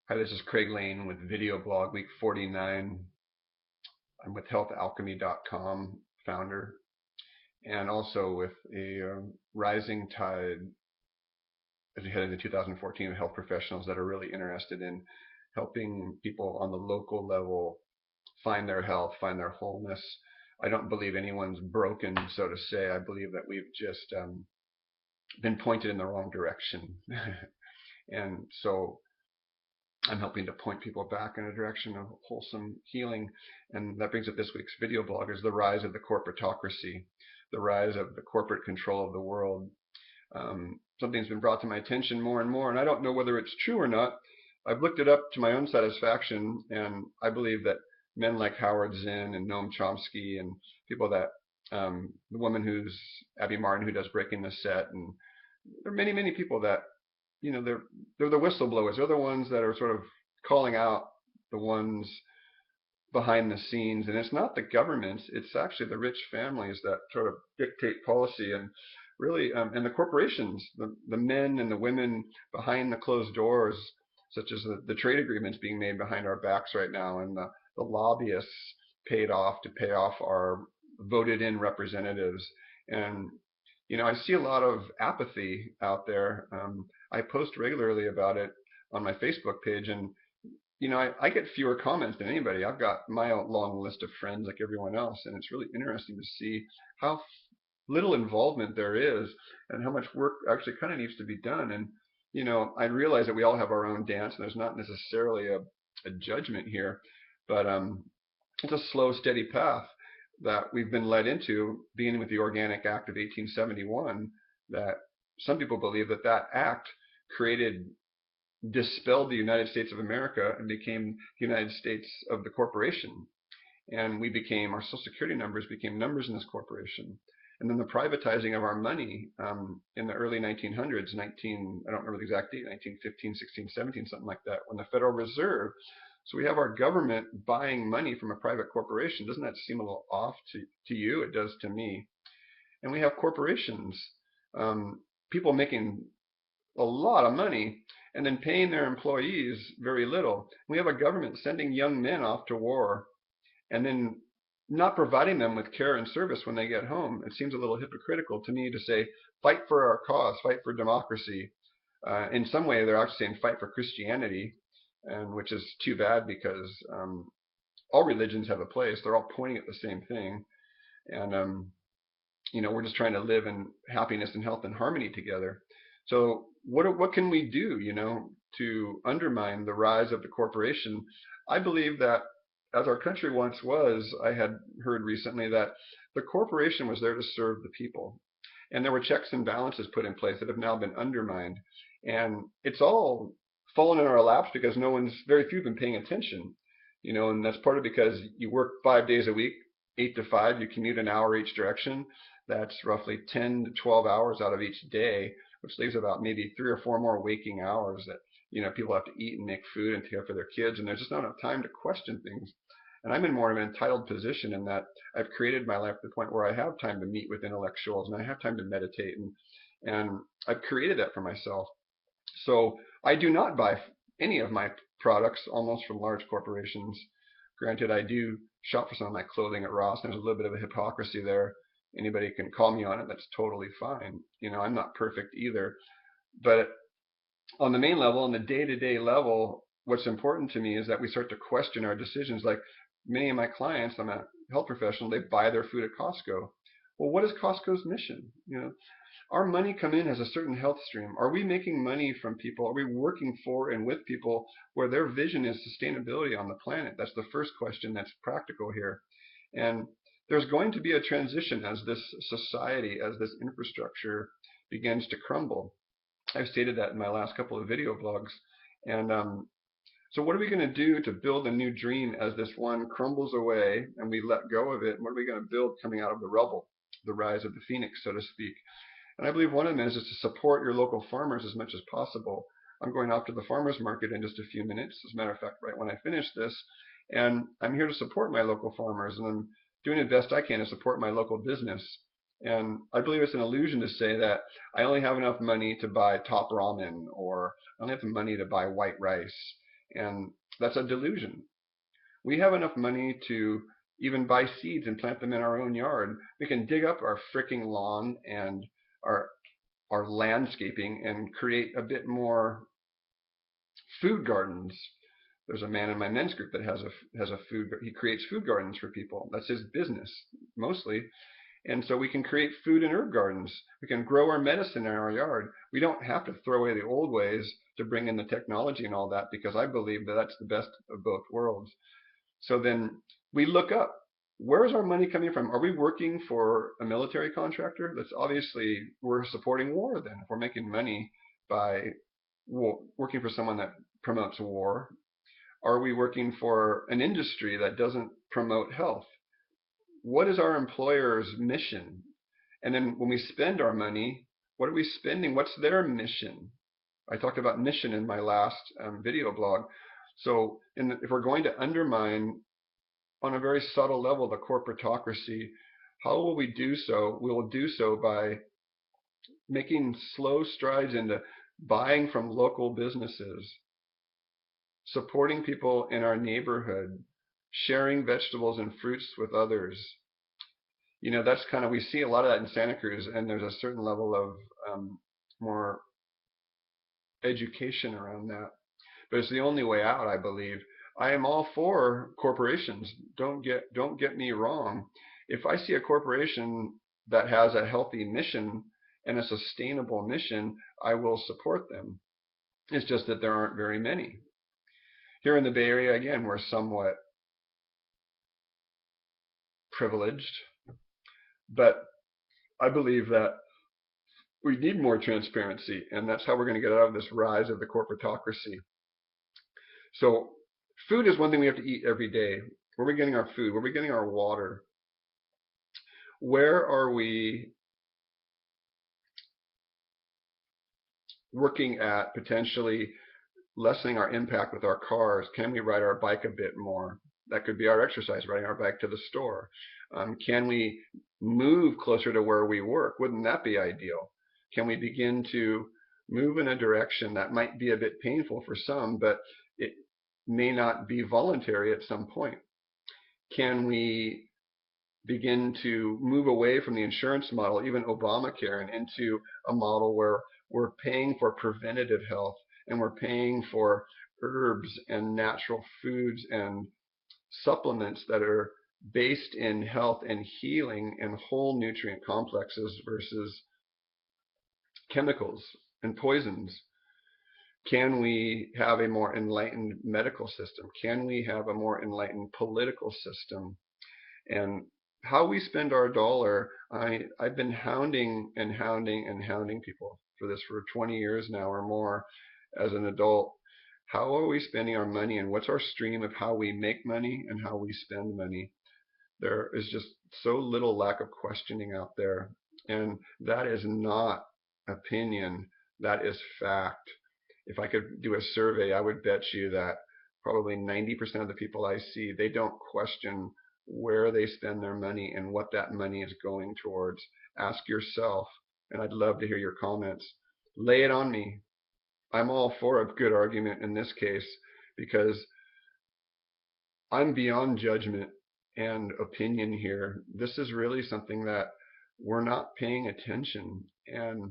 Hi, this is Craig Lane with Video Blog Week 49. I'm with healthalchemy.com founder, and also with a rising tide as we head into 2014 of health professionals that are really interested in helping people on the local level find their health, find their wholeness. I don't believe anyone's broken, so to say. I believe that we've just been pointed in the wrong direction. And so I'm helping to point people back in a direction of wholesome healing. And that brings up this week's video blog, is the rise of the corporatocracy, the rise of the corporate control of the world. Something's been brought to my attention more and more, and I don't know whether it's true or not. I've looked it up to my own satisfaction, and I believe that men like Howard Zinn and Noam Chomsky and people that, the woman who's Abby Martin who does Breaking the Set, and there are many, many people that, they're the whistleblowers. They're the ones that are sort of calling out the ones behind the scenes. And it's not the governments, it's actually the rich families that sort of dictate policy, and really, and the corporations, the men and the women behind the closed doors, such as the trade agreements being made behind our backs right now, and the lobbyists paid off to pay off our voted in representatives. And I see a lot of apathy out there. I post regularly about it on my Facebook page, and I get fewer comments than anybody. I've got my own long list of friends like everyone else, and it's really interesting to see how little involvement there is and how much work actually kind of needs to be done. And I realize that we all have our own dance, and there's not necessarily a judgment here, but it's a slow, steady path that we've been led into, beginning with the Organic Act of 1871, that some people believe that that act dispelled the United States of America and became the United States of the corporation. And our Social Security numbers became numbers in this corporation. And then the privatizing of our money in the early 1900s, I don't remember the exact date, 1915, 16, 17, something like that, when the Federal Reserve, so we have our government buying money from a private corporation. Doesn't that seem a little off to you? It does to me. And we have corporations, people making a lot of money and then paying their employees very little. We have a government sending young men off to war and then not providing them with care and service when they get home. It seems a little hypocritical to me to say, fight for our cause, fight for democracy. In some way, they're actually saying fight for Christianity, and which is too bad, because all religions have a place. They're all pointing at the same thing. And we're just trying to live in happiness and health and harmony together. So what can we do, to undermine the rise of the corporation? I believe that, as our country once was, I had heard recently that the corporation was there to serve the people. And there were checks and balances put in place that have now been undermined. And it's all fallen in our laps because very few have been paying attention. And that's partly because you work 5 days a week, 8 to 5, you commute an hour each direction. That's roughly 10 to 12 hours out of each day, which leaves about maybe 3 or 4 more waking hours that people have to eat and make food and care for their kids, and there's just not enough time to question things. And I'm in more of an entitled position in that I've created my life to the point where I have time to meet with intellectuals, and I have time to meditate, and I've created that for myself. So I do not buy any of my products almost from large corporations. Granted, I do shop for some of my clothing at Ross, and there's a little bit of a hypocrisy there. Anybody can call me on it. That's totally fine. I'm not perfect either. But on the main level, on the day-to-day level, what's important to me is that we start to question our decisions. Like many of my clients, I'm a health professional, they buy their food at Costco. Well, what is Costco's mission? Our money come in as a certain health stream. Are we making money from people? Are we working for and with people where their vision is sustainability on the planet? That's the first question that's practical here. And there's going to be a transition as this society, as this infrastructure begins to crumble. I've stated that in my last couple of video blogs. And so what are we going to do to build a new dream as this one crumbles away and we let go of it? And what are we going to build coming out of the rubble, the rise of the phoenix, so to speak? And I believe one of them is to support your local farmers as much as possible. I'm going off to the farmers market in just a few minutes, as a matter of fact, right when I finish this. And I'm here to support my local farmers, and I'm doing the best I can to support my local business. And I believe it's an illusion to say that I only have enough money to buy top ramen, or I only have the money to buy white rice. And that's a delusion. We have enough money to even buy seeds and plant them in our own yard. We can dig up our freaking lawn and our our landscaping and create a bit more food gardens. There's a man in my men's group that has a food. He creates food gardens for people. That's his business mostly. And so we can create food and herb gardens. We can grow our medicine in our yard. We don't have to throw away the old ways to bring in the technology and all that, because I believe that that's the best of both worlds. So then we look up, where's our money coming from? Are we working for a military contractor? That's obviously, we're supporting war then. If we're making money by working for someone that promotes war. Are we working for an industry that doesn't promote health? What is our employer's mission? And then when we spend our money, what are we spending? What's their mission? I talked about mission in my last video blog. So if we're going to undermine on a very subtle level the corporatocracy, how will we do so? We will do so by making slow strides into buying from local businesses, supporting people in our neighborhood, sharing vegetables and fruits with others. You know, that's kind of, we see a lot of that in Santa Cruz, and there's a certain level of more education around that. But it's the only way out, I believe. I am all for corporations. Don't get me wrong. If I see a corporation that has a healthy mission and a sustainable mission, I will support them. It's just that there aren't very many. Here in the Bay Area, again, we're somewhat privileged, but I believe that we need more transparency, and that's how we're going to get out of this rise of the corporatocracy. So food is one thing we have to eat every day. Where are we getting our food? Where are we getting our water? Where are we working at potentially lessening our impact with our cars? Can we ride our bike a bit more? That could be our exercise, riding our bike to the store. Can we move closer to where we work? Wouldn't that be ideal? Can we begin to move in a direction that might be a bit painful for some, but it may not be voluntary at some point? Can we begin to move away from the insurance model, even Obamacare, and into a model where we're paying for preventative health, and we're paying for herbs and natural foods and supplements that are based in health and healing and whole nutrient complexes versus chemicals and poisons? Can we have a more enlightened medical system? Can we have a more enlightened political system? And how we spend our dollar, I've been hounding people for this for 20 years now or more as an adult. How are we spending our money, and what's our stream of how we make money and how we spend money? There is just so little lack of questioning out there, and that is not opinion, that is fact. If I could do a survey, I would bet you that probably 90% of the people I see, they don't question where they spend their money and what that money is going towards. Ask yourself, and I'd love to hear your comments. Lay it on me. I'm all for a good argument in this case, because I'm beyond judgment and opinion here. This is really something that we're not paying attention, and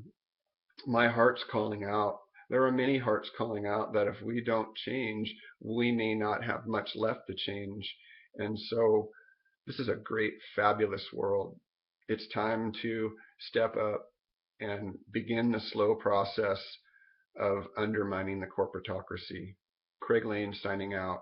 my heart's calling out. There are many hearts calling out that if we don't change, we may not have much left to change. And so this is a great, fabulous world. It's time to step up and begin the slow process of undermining the corporatocracy. Craig Lane signing out.